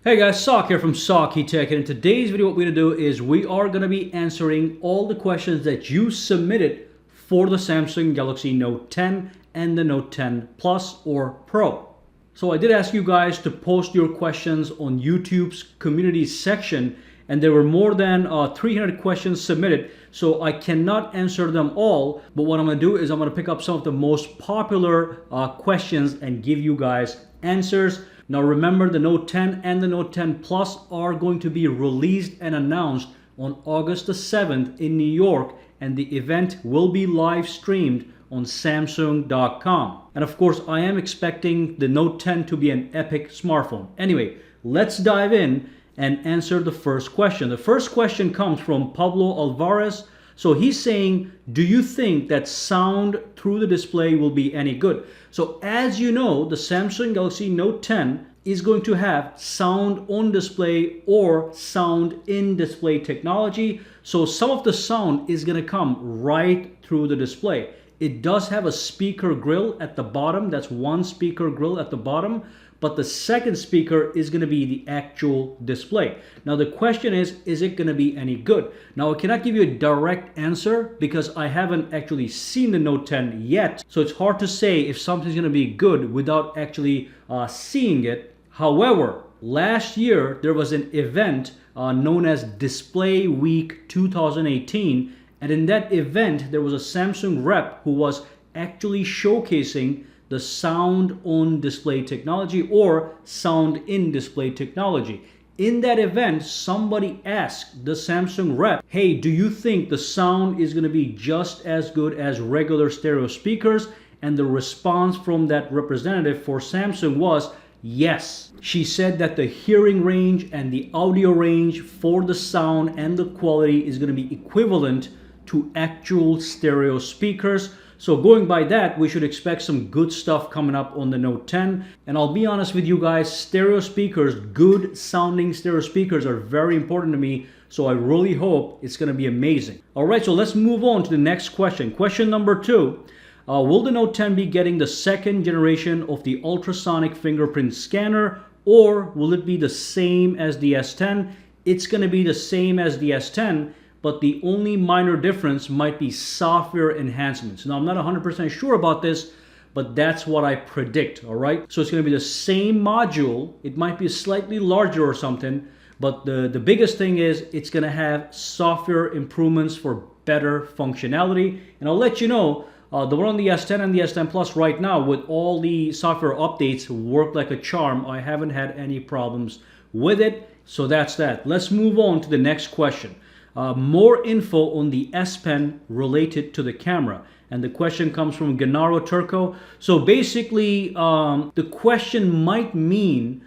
Hey guys, Sak here from SAKITECH, and in today's video what we're going to do is we are going to be answering all the questions that you submitted for the Samsung Galaxy Note 10 and the Note 10 Plus or Pro. So I did ask you guys to post your questions on YouTube's community section, and there were more than 300 questions submitted, so I cannot answer them all, but what I'm going to do is I'm going to pick up some of the most popular questions and give you guys answers. Now remember, the Note 10 and the Note 10 Plus are going to be released and announced on August the 7th in New York, and the event will be live streamed on Samsung.com. And of course, I am expecting the Note 10 to be an epic smartphone. Anyway, let's dive in and answer the first question. The first question comes from Pablo Alvarez. So he's saying, do you think that sound through the display will be any good? So as you know, the Samsung Galaxy Note 10 is going to have sound on display or sound in display technology. So some of the sound is going to come right through the display. It does have a speaker grill at the bottom. That's one speaker grill at the bottom. But the second speaker is going to be the actual display. Now the question is it going to be any good? Now I cannot give you a direct answer because I haven't actually seen the Note 10 yet. So it's hard to say if something's going to be good without actually seeing it. However, last year there was an event known as Display Week 2018. And in that event, there was a Samsung rep who was actually showcasing the sound on display technology or sound in display technology. In that event, somebody asked the Samsung rep, hey, do you think the sound is going to be just as good as regular stereo speakers? And the response from that representative for Samsung was yes. She said that the hearing range and the audio range for the sound and the quality is going to be equivalent to actual stereo speakers. So going by that, we should expect some good stuff coming up on the Note 10. And I'll be honest with you guys, stereo speakers, good sounding stereo speakers are very important to me. So I really hope it's going to be amazing. All right, so let's move on to the next question. Question number 2. Will the Note 10 be getting the second generation of the ultrasonic fingerprint scanner, or will it be the same as the S10? It's going to be the same as the S10. But the only minor difference might be software enhancements. Now, I'm not 100% sure about this, but that's what I predict, all right? So it's going to be the same module. It might be slightly larger or something, but the biggest thing is it's going to have software improvements for better functionality. And I'll let you know, the one on the S10 and the S10 Plus right now, with all the software updates, work like a charm. I haven't had any problems with it. So that's that. Let's move on to the next question. More info on the S Pen related to the camera. And the question comes from Gennaro Turco. So basically, the question might mean,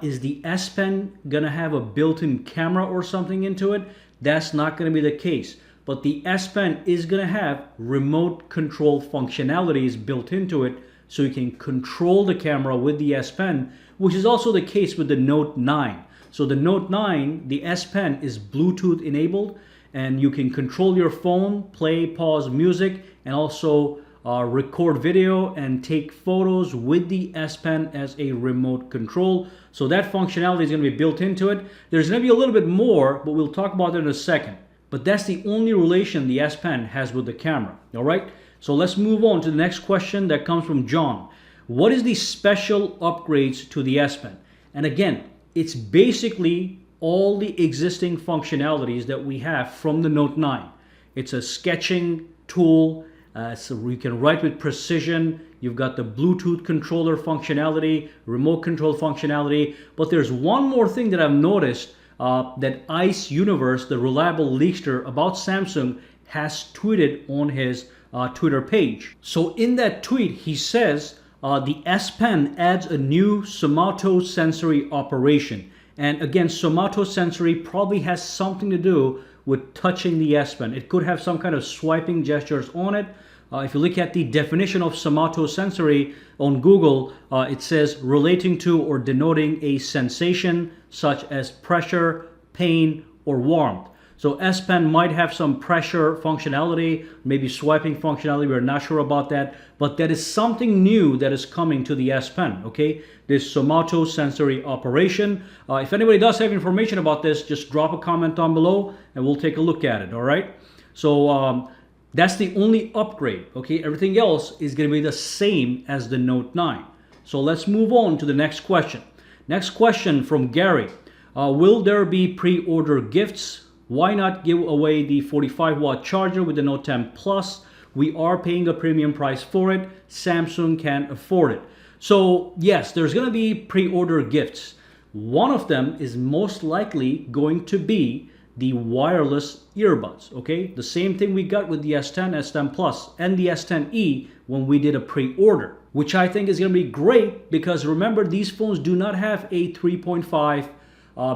is the S Pen going to have a built-in camera or something into it? That's not going to be the case. But the S Pen is going to have remote control functionalities built into it, so you can control the camera with the S Pen, which is also the case with the Note 9. So the Note 9, the S Pen is Bluetooth enabled, and you can control your phone, play, pause music, and also record video and take photos with the S Pen as a remote control. So that functionality is going to be built into it. There's going to be a little bit more, but we'll talk about it in a second. But that's the only relation the S Pen has with the camera. All right? So let's move on to the next question that comes from John. What is the special upgrades to the S Pen? And again, it's basically all the existing functionalities that we have from the Note 9. It's a sketching tool, so you can write with precision. You've got the Bluetooth controller functionality, remote control functionality. But there's one more thing that I've noticed that Ice Universe, the reliable leakster about Samsung, has tweeted on his Twitter page. So in that tweet, he says, the S Pen adds a new somatosensory operation. And again, somatosensory probably has something to do with touching the S Pen. It could have some kind of swiping gestures on it. If you look at the definition of somatosensory on Google, it says relating to or denoting a sensation such as pressure, pain, or warmth. So S Pen might have some pressure functionality, maybe swiping functionality. We're not sure about that, but that is something new that is coming to the S Pen, okay? This somatosensory operation. If anybody does have information about this, just drop a comment down below and we'll take a look at it, all right? So that's the only upgrade, okay? Everything else is gonna be the same as the Note 9. So let's move on to the next question. Next question from Gary. Will there be pre-order gifts? Why not give away the 45-watt charger with the Note 10 Plus? We are paying a premium price for it. Samsung can't afford it. So yes, there's going to be pre-order gifts. One of them is most likely going to be the wireless earbuds, okay? The same thing we got with the S10, S10 Plus, and the S10e when we did a pre-order, which I think is going to be great because remember, these phones do not have a 3.5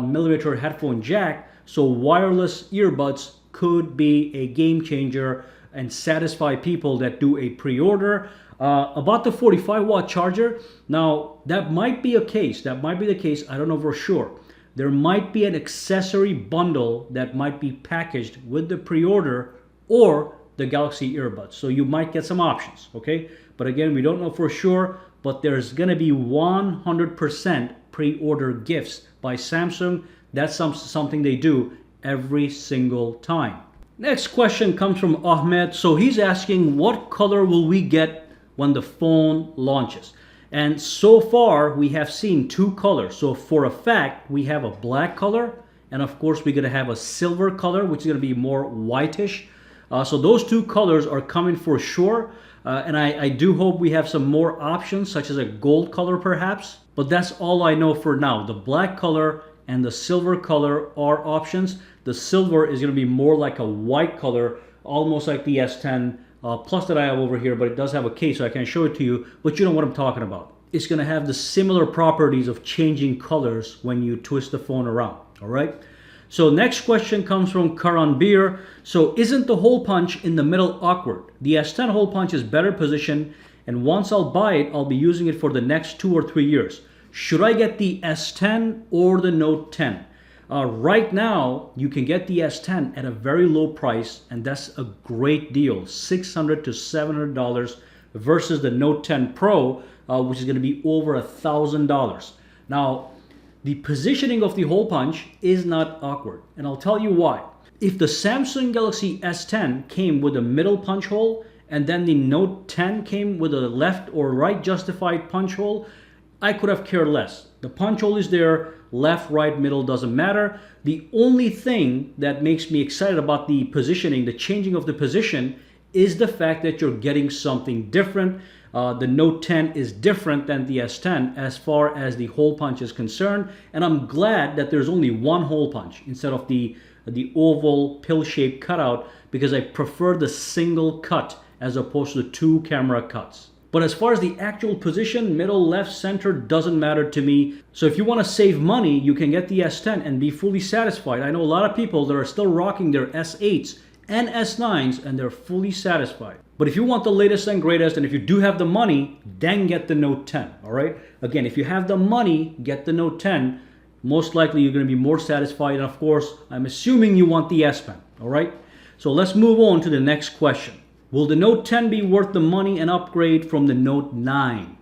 millimeter headphone jack. So wireless earbuds could be a game changer and satisfy people that do a pre-order. About the 45-watt charger, now that might be a case. That might be the case. I don't know for sure. There might be an accessory bundle that might be packaged with the pre-order or the Galaxy earbuds. So you might get some options, okay? But again, we don't know for sure, but there's gonna be 100% pre-order gifts by Samsung. That's something they do every single time. Next question comes from Ahmed. So he's asking, what color will we get when the phone launches? And so far we have seen two colors. So for a fact, we have a black color, and of course we're gonna have a silver color, which is gonna be more whitish. So those two colors are coming for sure. And I do hope we have some more options, such as a gold color perhaps. But that's all I know for now. The black color and the silver color are options. The silver is going to be more like a white color, almost like the S10 Plus that I have over here, but it does have a case, so I can show it to you, but you know what I'm talking about. It's going to have the similar properties of changing colors when you twist the phone around, all right? So next question comes from Karan Beer. So isn't the hole punch in the middle awkward? The S10 hole punch is better positioned, and once I'll buy it, I'll be using it for the next 2 or 3 years. Should I get the S10 or the Note 10? Right now, you can get the S10 at a very low price, and that's a great deal, $600 to $700 versus the Note 10 Pro, which is going to be over $1,000. Now, the positioning of the hole punch is not awkward, and I'll tell you why. If the Samsung Galaxy S10 came with a middle punch hole, and then the Note 10 came with a left or right justified punch hole, I could have cared less. The punch hole is there, left, right, middle, doesn't matter. The only thing that makes me excited about the positioning, the changing of the position, is the fact that you're getting something different. The Note 10 is different than the S10 as far as the hole punch is concerned, and I'm glad that there's only one hole punch instead of the oval pill-shaped cutout, because I prefer the single cut as opposed to the two camera cuts. But as far as the actual position, middle, left, center, doesn't matter to me. So if you want to save money, you can get the S10 and be fully satisfied. I know a lot of people that are still rocking their S8s and S9s and they're fully satisfied. But if you want the latest and greatest, and if you do have the money, then get the Note 10, all right? Again, if you have the money, get the Note 10. Most likely you're going to be more satisfied. And of course, I'm assuming you want the S Pen, all right? So let's move on to the next question. Will the Note 10 be worth the money and upgrade from the Note 9?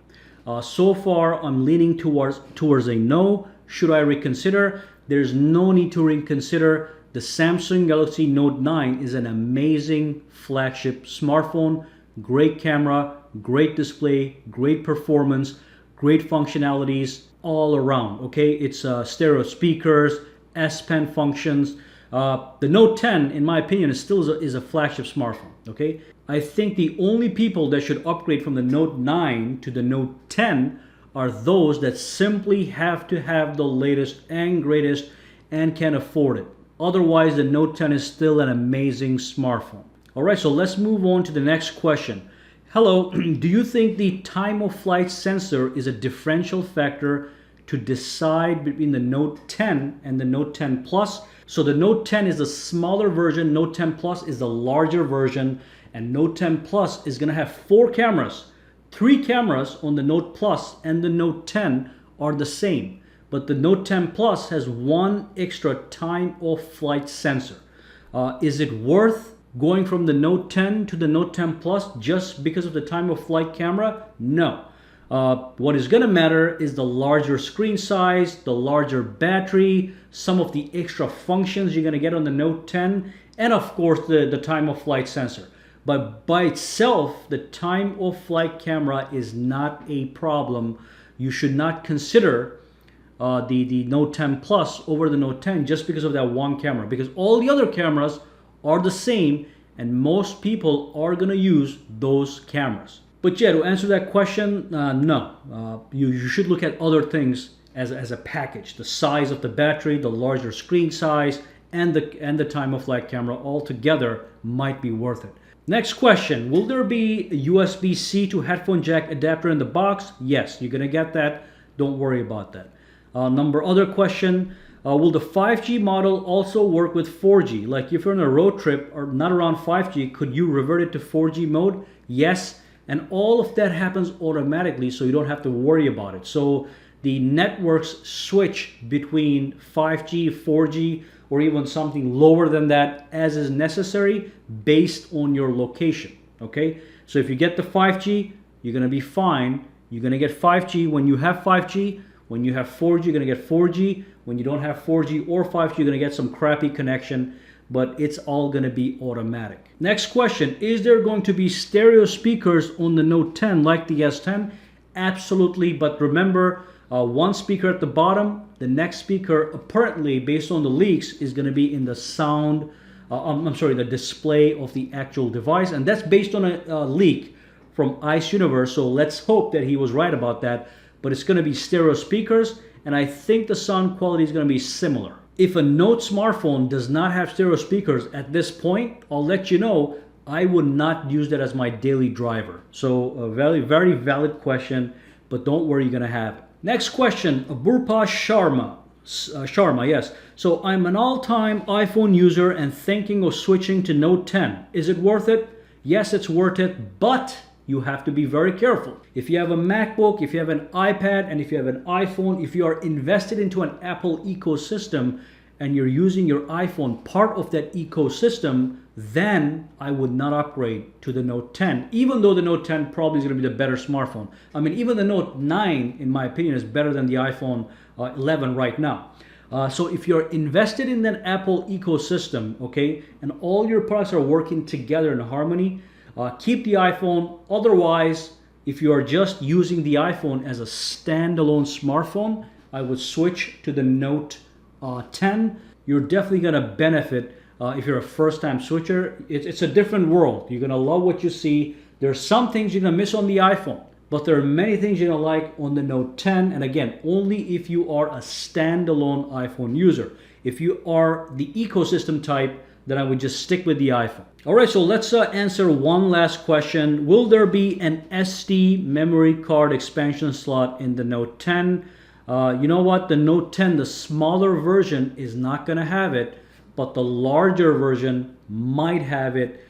So far, I'm leaning towards a no. Should I reconsider? There's no need to reconsider. The Samsung Galaxy Note 9 is an amazing flagship smartphone. Great camera, great display, great performance, great functionalities all around, okay? It's stereo speakers, S Pen functions. The Note 10, in my opinion, is still a flagship smartphone, okay? I think the only people that should upgrade from the Note 9 to the Note 10 are those that simply have to have the latest and greatest and can afford it. Otherwise, the Note 10 is still an amazing smartphone. All right, so let's move on to the next question. Hello, do you think the time of flight sensor is a differential factor to decide between the Note 10 and the Note 10 Plus? So the Note 10 is the smaller version, Note 10 Plus is the larger version, and Note 10 Plus is going to have 4 cameras. 3 cameras on the Note Plus and the Note 10 are the same, but the Note 10 Plus has 1 extra time of flight sensor. Is it worth going from the Note 10 to the Note 10 Plus just because of the time of flight camera? No. What is going to matter is the larger screen size, the larger battery, some of the extra functions you're going to get on the Note 10, and of course the time of flight sensor. But by itself, the time of flight camera is not a problem. You should not consider the Note 10 Plus over the Note 10 just because of that one camera, because all the other cameras are the same and most people are going to use those cameras. But yeah, to answer that question, no. You should look at other things as a package. The size of the battery, the larger screen size, and the time of flight camera all together might be worth it. Next question, will there be a USB-C to headphone jack adapter in the box? Yes, you're going to get that. Don't worry about that. Other question, will the 5G model also work with 4G? Like if you're on a road trip or not around 5G, could you revert it to 4G mode? Yes. And all of that happens automatically, so you don't have to worry about it. So the networks switch between 5G, 4G, or even something lower than that as is necessary based on your location, okay? So if you get the 5G, you're gonna be fine. You're gonna get 5G when you have 5G. When you have 4G, you're gonna get 4G. When you don't have 4G or 5G, you're gonna get some crappy connection, but it's all gonna be automatic. Next question, is there going to be stereo speakers on the Note 10 like the S10? Absolutely, but remember, one speaker at the bottom, the next speaker apparently, based on the leaks, is gonna be in the the display of the actual device, and that's based on a leak from Ice Universe, so let's hope that he was right about that, but it's gonna be stereo speakers, and I think the sound quality is gonna be similar. If a Note smartphone does not have stereo speakers at this point, I'll let you know, I would not use that as my daily driver. So a very, very valid question, but don't worry, you're gonna have it. Next question, Burpa Sharma, yes. So I'm an all-time iPhone user and thinking of switching to Note 10. Is it worth it? Yes, it's worth it, but you have to be very careful. If you have a MacBook, if you have an iPad, and if you have an iPhone, if you are invested into an Apple ecosystem and you're using your iPhone part of that ecosystem, then I would not upgrade to the Note 10, even though the Note 10 probably is going to be the better smartphone. I mean, even the Note 9, in my opinion, is better than the iPhone 11 right now. So if you're invested in that Apple ecosystem, okay, and all your products are working together in harmony, keep the iPhone. Otherwise, if you are just using the iPhone as a standalone smartphone, I would switch to the Note 10. You're definitely going to benefit if you're a first-time switcher. It's a different world. You're going to love what you see. There's some things you're going to miss on the iPhone, but there are many things you're going to like on the Note 10. And again, only if you are a standalone iPhone user. If you are the ecosystem type, then I would just stick with the iPhone. All right, so let's answer one last question. Will there be an SD memory card expansion slot in the Note 10? You know what? The Note 10, the smaller version, is not going to have it, but the larger version might have it.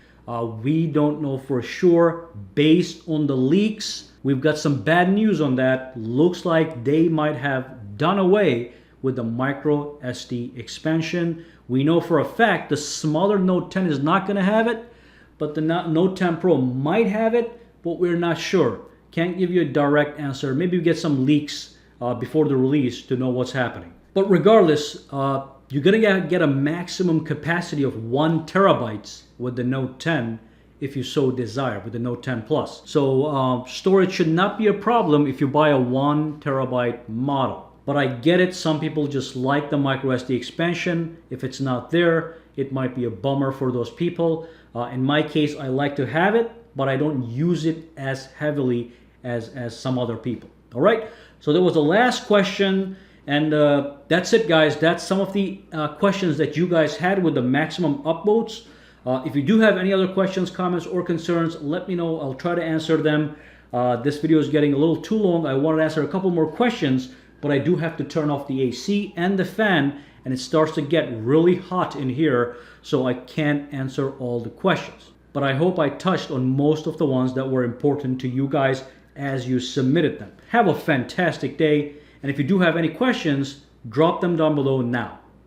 We don't know for sure. Based on the leaks, we've got some bad news on that. Looks like they might have done away with the micro SD expansion. We know for a fact the smaller Note 10 is not going to have it, but the Note 10 Pro might have it, but we're not sure. Can't give you a direct answer. Maybe we get some leaks before the release to know what's happening. But regardless, you're going to get a maximum capacity of 1 terabyte with the Note 10 if you so desire, with the Note 10 Plus. So storage should not be a problem if you buy a 1 terabyte model. But I get it, some people just like the micro SD expansion. If it's not there, it might be a bummer for those people. In my case, I like to have it, but I don't use it as heavily as some other people. All right, so that was the last question. And that's it, guys. That's some of the questions that you guys had with the maximum upvotes. If you do have any other questions, comments, or concerns, let me know. I'll try to answer them. This video is getting a little too long. I wanted to answer a couple more questions, but I do have to turn off the AC and the fan, and it starts to get really hot in here, so I can't answer all the questions. But I hope I touched on most of the ones that were important to you guys as you submitted them. Have a fantastic day, and if you do have any questions, drop them down below now.